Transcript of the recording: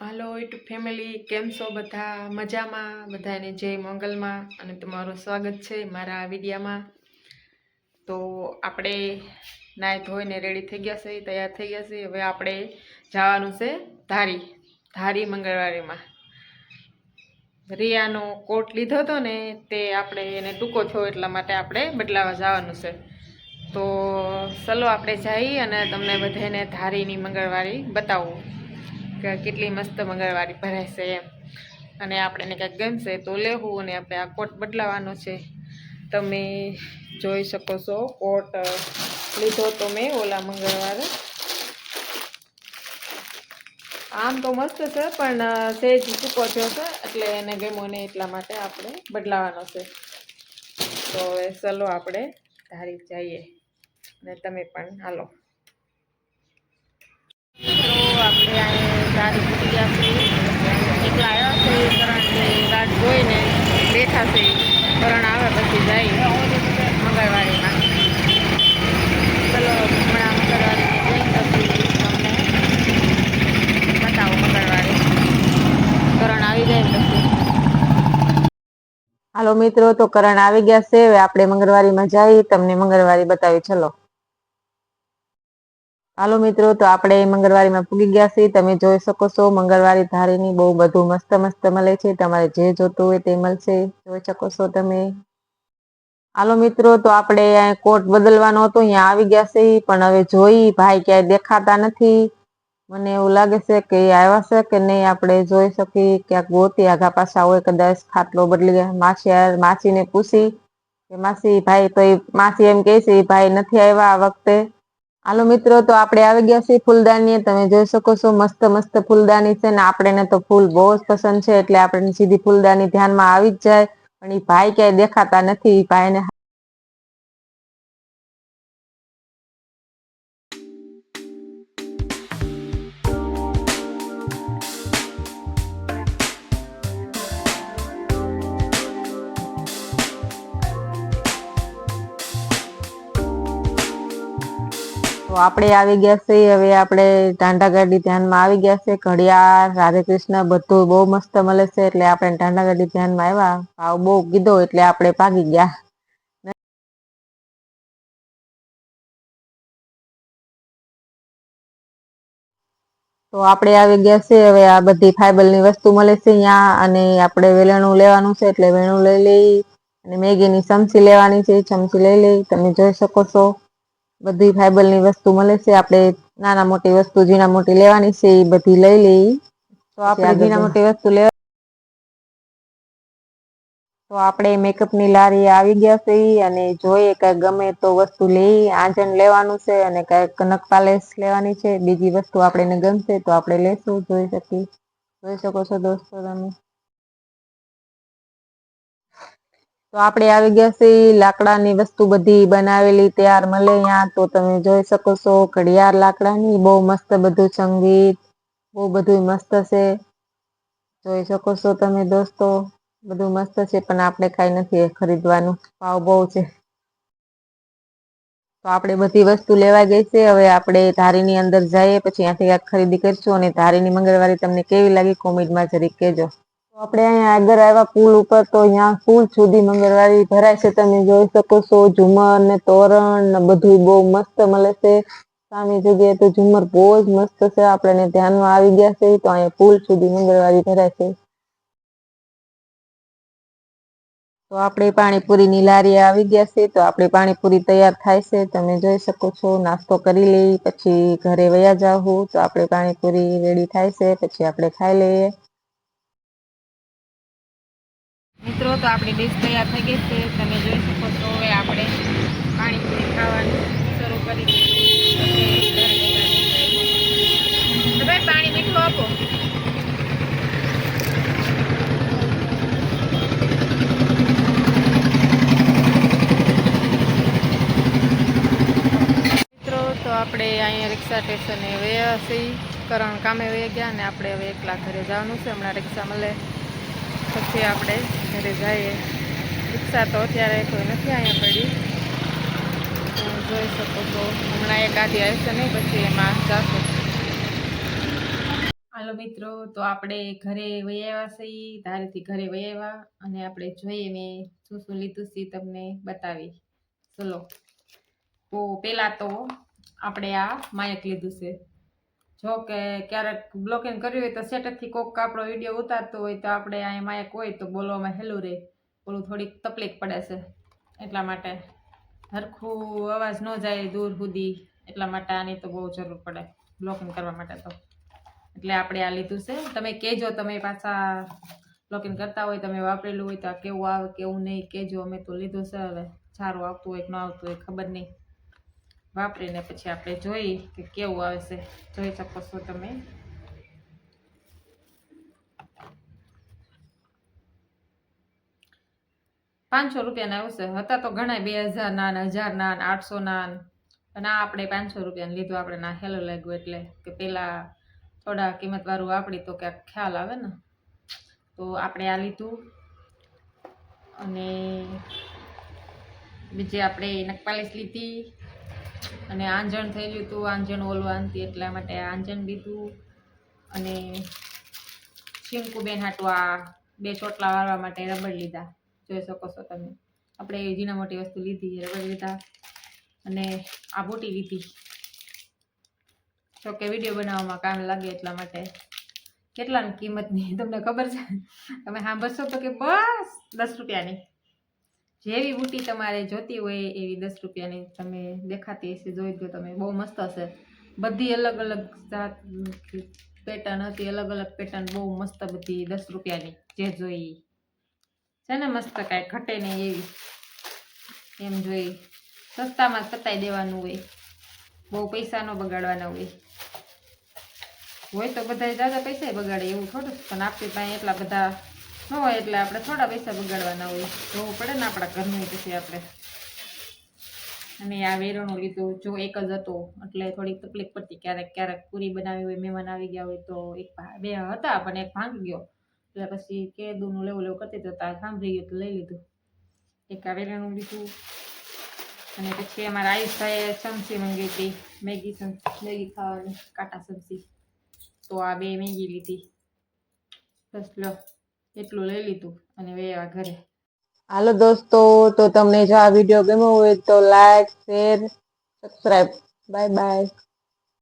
હાલો YouTube family, કેમ છો બધા? મજામાં? બધાને જય મંગલમાં અને તમારું સ્વાગત છે મારા આ વિડીયામાં। તો આપણે નાહી ધોઈને રેડી થઈ ગયા છે, તૈયાર થઈ ગયા છે। હવે આપણે જવાનું છે ધારી મંગળવારીમાં। રિયાનો કોટ લીધો હતો ને તે આપણે એને ટૂંકો થયો એટલા માટે આપણે બદલાવા જવાનું છે। તો ચલો આપણે જઈએ અને તમને બધાને ધારીની મંગળવારી બતાવું કે કેટલી મસ્ત મંગળવારી ભરાય છે એમ। અને આપણે કંઈક ગમશે તો લેવું અને આપણે આ કોટ બદલાવાનો છે। તમે જોઈ શકો છો કોટ લીધો તો મેં ઓલા મંગળવારે। આમ તો મસ્ત છે પણ સેજ ટૂંકો થયો છે એટલે એને ગમ્યો નહીં એટલા માટે આપણે બદલાવાનો છે। તો હવે ચલો આપણે ધારી જઈએ અને તમે પણ હાલો। તો આપણે અહીંયા ધારી પૂરી ગયા છીએ, એકલા આવ્યા છે કારણ કે રાત જોઈને બેઠા છે, કરણ આવે પછી જાય મંગળવારીમાં। ચલો હમણાં મંગળવારીની જઈને પછી તમને બતાવો મંગળવારે કરણ આવી જાય ને પછી। હાલો મિત્રો, તો કરણ આવી ગયા છે, હવે આપણે મંગળવારીમાં જઈએ, તમને મંગળવારી બતાવી ચલો। હાલો મિત્રો, તો આપણે મંગળવારીમાં પૂગી ગયા છીએ। તમે જોઈ શકો છો મંગળવારી ધારીની બહુ બધું મસ્ત મસ્ત મળે છે, તમારે જે જોતું હોય તે મળશે, જોઈ શકો છો તમે। હાલો મિત્રો, તો આપણે કોટ બદલવાનો હતો, અહીંયા આવી ગયા છે પણ હવે જોઈ ભાઈ ક્યાંય દેખાતા નથી। મને એવું લાગે છે કે આવ્યા છે કે નહીં, આપણે જોઈ શકીએ ક્યાંક ગોતી આગા પાછા હોય, કદાચ ખાટલો બદલી ગયા। માસીને પૂછી કે માસી ભાઈ, તો એ માસી એમ કહે છે ભાઈ નથી આવ્યા આ વખતે। હાલો મિત્રો, તો આપણે આવી ગયા છીએ ફૂલદાની, તમે જોઈ શકો છો મસ્ત મસ્ત ફૂલદાની છે ને આપણને તો ફૂલ બહુ જ પસંદ છે એટલે આપણે સીધી ફૂલદાની ધ્યાનમાં આવી જ જાય। પણ એ ભાઈ ક્યાંય દેખાતા નથી, ભાઈને તો આપણે આવી ગયા છે, હવે આપણે ટાંડા ગાડી ધ્યાનમાં આવી ગયા છે। ઘડિયાળ, રાધે કૃષ્ણ બધું બહુ મસ્ત મળે છે એટલે આપણે ટાંડા ગાડી ધ્યાનમાં આવ્યા, ભાવ બહુ કીધો એટલે આપણે ભાગી ગયા। તો આપણે આવી ગયા છે, હવે આ બધી ફાઇબરની વસ્તુ મળે છે અહીંયા, અને આપણે વેલણું લેવાનું છે એટલે વેલણું લઈ લઈ, અને મેગીની ચમચી લેવાની છે, ચમચી લઈ લઈ, તમે જોઈ શકો છો બધી ફાઇબરની વસ્તુ મળે છે। આપણે નાના મોટી વસ્તુ ઝીણા મોટી લેવાની છે એ બધી લઈ લઈ। તો આપણે ઝીણા મોટી વસ્તુ લેવા, તો આપણે મેકઅપની લારી આવી ગયા છે અને જોઈએ કઈ ગમે તો વસ્તુ લઈ। આંજણ લેવાનું છે અને કઈક કનક પાલેસ લેવાની છે, બીજી વસ્તુ આપણને ગમશે તો આપણે લેશું। જોઈ શકો છો દોસ્તો તમે। તો આપણે આવી ગયા છે લાકડાની વસ્તુ બધી બનાવેલી તૈયાર મળે અહીંયા, તો તમે જોઈ શકો છો ઘડિયાળ લાકડાની બહુ મસ્ત, બધું સંગીત બહુ બધું મસ્ત છે, જોઈ શકો છો તમે દોસ્તો, બધું મસ્ત છે પણ આપણે કઈ નથી ખરીદવાનું, ભાવ બહુ છે। તો આપણે બધી વસ્તુ લેવા ગઈ છે, હવે આપણે ધારીની અંદર જઈએ પછી ત્યાંથી ક્યાંક ખરીદી કરશું। અને ધારીની મંગળવારી તમને કેવી લાગી કોમેન્ટમાં જરીક કહેજો। તો આપણે અહીંયા આગળ આવ્યા પુલ ઉપર, તો અહીંયા પુલ સુધી મંગળવારી ભરાય છે, તમે જોઈ શકો છો। ઝુમર ને તોરણ ને બધું બહુ મસ્ત મળે છે, સામી જગ્યાએ તો ઝુમર બહુ જ મસ્ત છે, આપણને ધ્યાનમાં આવી ગયા છે, તો અહીંયા પુલ સુધી મંગળવારી ભરાય છે। તો આપણે પાણીપુરીની લારી આવી ગયા છે, તો આપણે પાણીપુરી તૈયાર થાય છે, તમે જોઈ શકો છો। નાસ્તો કરી લઈ પછી ઘરે વયા જાવું, તો આપણે પાણીપુરી રેડી થાય છે પછી આપણે ખાઈ લઈએ। મિત્રો, તો આપણી ડીશ તૈયાર થઈ ગઈ છે, તમે જોઈ શકો છો। હવે આપણે પાણીપુરી ખાવાનું શરૂ કરી દઈશું। તો ભાઈ પાણી મીઠું આપો। મિત્રો, તો આપણે અહીંયા રિક્ષા સ્ટેશને વયા છીએ, કરણ કામે વહી ગયા ને આપણે હવે એકલા ઘરે જવાનું છે। હમણાં રિક્ષા મળે પછી આપણે ઘરે જઈએ। રિક્ષા તો અત્યારે કોઈ નથી અહીંયા પડી, જોઈ શકો છો। હમણાં એક આધી આવશે નહીં પછી એમાં જશું। હાલો મિત્રો, તો આપણે ઘરે વહી આવ્યા છીએ, ધારેથી ઘરે વહી આવ્યા અને આપણે જોઈએ મેં શું શું લીધું છે તમને બતાવી. ચલો, તો પહેલાં તો આપણે આ માયક લીધું છે. જો કે ક્યારેક બ્લોકિંગ કર્યું હોય તો સેટરથી કોક આપણો વિડીયો ઉતારતો હોય તો આપણે અહીંયા માયક હોય તો બોલવામાં હેલું રહે, ઓલું થોડીક તકલીફ પડે છે. એટલા માટે હરખું અવાજ ન જાય દૂર સુધી, એટલા માટે આની તો બહુ જરૂર પડે બ્લોકિંગ કરવા માટે. તો એટલે આપણે આ લીધું છે. તમે કહેજો, તમે પાછા બ્લોકિંગ કરતા હોય, તમે વાપરેલું હોય તો આ કેવું આવે કેવું નહીં કહેજો. અમે તો લીધું છે, હવે સારું આવતું હોય કે ન આવતું હોય ખબર નહીં. વાપરીને પછી આપણે જોઈ કે કેવું આવે છે. જોઈ શકો છો તમે. ₹500 આવશે. હતા તો ઘણા 2000 ના 1000 ના 800 ના, પણ આ આપણે ₹500 લીધું. આપણે ના હેલો લાગ્યું એટલે કે પેલા થોડા કિંમત વાળું વાપરી તો ક્યાંક ખ્યાલ આવે ને, તો આપણે આ લીધું. અને બીજી આપણે નખપાલિશ લીધી અને આંજણ થઈ ગયું હતું. આંજણ ઓલું આનતી એટલા માટે આંજણ લીધું. અને શિંકુબેન હાટું આ 2 ચોટલા વાળવા માટે રબર લીધા. જોઈ શકો છો તમે. આપણે ઝીણા મોટી વસ્તુ લીધી, રબર લીધા અને આ બુટી લીધી. જો કે વિડીયો બનાવવામાં કામ લાગે એટલા માટે. કેટલાની કિંમતની તમને ખબર છે? તમે સાંભળશો તો કે બસ ₹10ની. જેવી બુટી તમારે જોતી હોય એવી ₹10ની તમે દેખાતી હશે, જોઈ દો તમે. બહુ મસ્ત હશે. બધી અલગ અલગ જાત પેટર્ન હતી, અલગ અલગ પેટર્ન બહુ મસ્ત બધી. ₹10ની જે જોઈ છે ને, મસ્ત કાંઈ ઘટે નહીં એવી. એમ જોઈ સસ્તામાં પતાવી દેવાનું હોય, બહુ પૈસા ન બગાડવાના હોય તો બધા જ્યાદા પૈસા બગાડે એવું થોડું. પણ આપણી પાસે એટલા બધા ન હોય એટલે આપણે થોડા પૈસા બગાડવાના હોય. જોવું પડે ને આપણા ઘરનું પછી આપણે. અને આ વેરણું લીધું. જો એક જ હતો એટલે થોડીક તકલીફ પડતી. ક્યારેક ક્યારેક પૂરી બનાવી હોય, મહેમાન આવી ગયા હોય તો. એક બે હતા પણ એક ભાંગી ગયો એટલે પછી કેદુનું લેવું કરતી તો સાંભળી ગયું તો લઈ લીધું. એક આ વેરણું લીધું. અને પછી અમારા આયુષભાઈએ ચમચી મંગી હતી, મેગી ખાવાની કાંટા ચમચી. તો આ 2 મેગી લીધી. બસ લો, એટલું લઈ લીધું અને વેવા ઘરે. હાલો દોસ્તો, તો તમને જો આ વિડીયો ગમ્યો હોય તો like, share, subscribe. Bye bye.